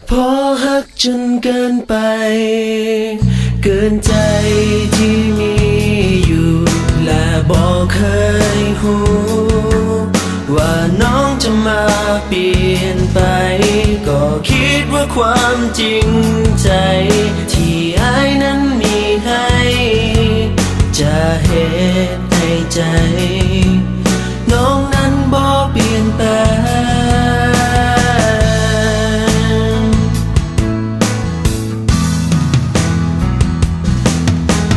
พอหักจนเกินไปเกินใจที่มีอยู่และบอกเคยหูว่าน้องจะมาเปลี่ยนไปก็คิดว่าความจริงใจที่อ้ายนั้นมีให้จะเหตุให้ใจน้องนั้นบ่เปลี่ยนแปลง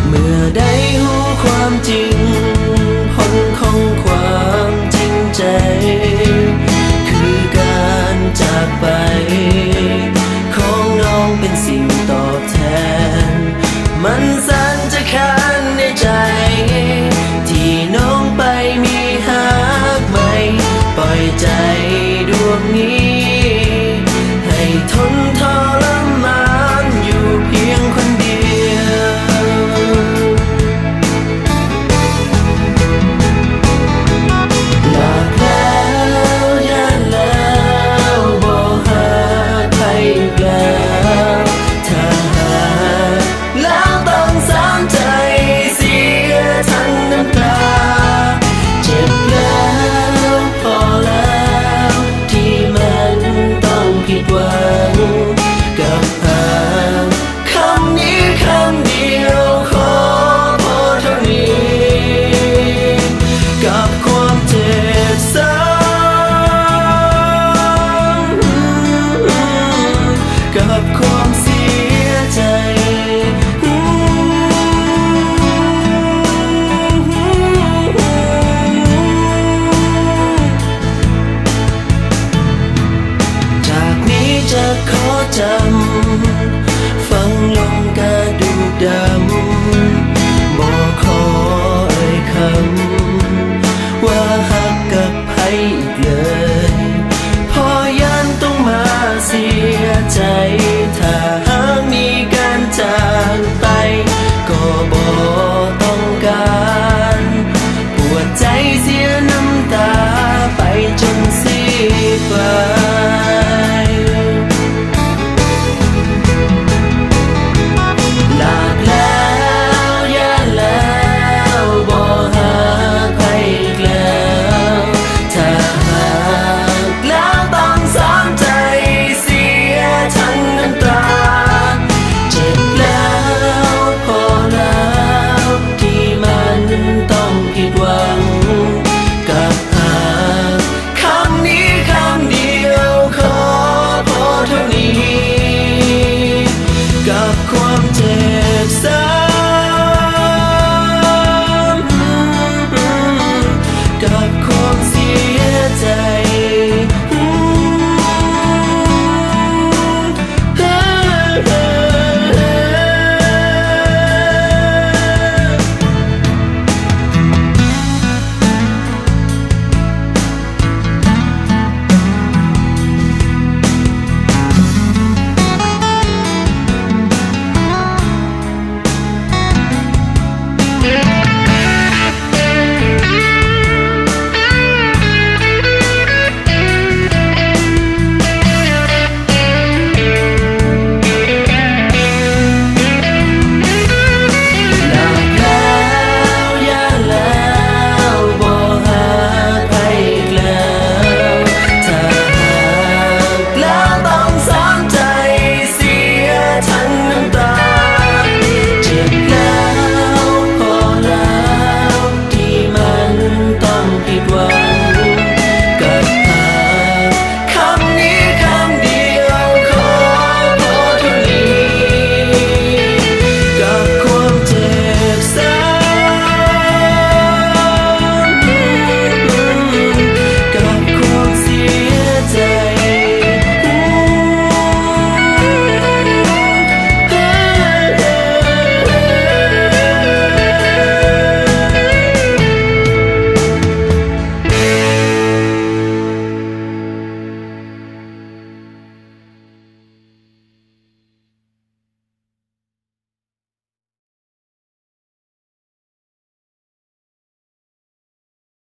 เมื่อได้หูความจริงผลของความจริงใจคือการจากไปของน้องเป็นสิ่งตอบแทนมันสั่นจะขาดในใจที่น้องไปมีหักใหม่ปล่อยใจดวงนี้ให้ทนทรมานอยู่เพียงคนเดียวหลับแล้วยันแล้วบ่หาใครอีกแล้วถ้าหากแล้วต้องสามใจเสียทั้งน้ำตาเจ็บแล้วพอแล้วที่มันต้องผิดหวังกับหากคำนี้คำเดียวขอพอเท่านี้กับความเจ็บซ้ำกับความเสียใจจากนี้จะขอจำฟังลงกระดูกดำบอกขอเอ่ยคำว่าหักกับใครอีกเลยพอยันต้องมาเสียใจถ้าหากมีการจากไปก็บ่ต้องการปวดใจเสียน้ำตาไปจนสิ้นไปหลากแล้วย่าแล้วบ่หาใครอีกแล้วถ้าหากแล้วต้องสามใจเสียทั้งน้ำตาเจ็บแล้วพอแล้วที่มันต้องผิดหวังกับหากคำนี้คำเดียวขอพอเท่านี้กับ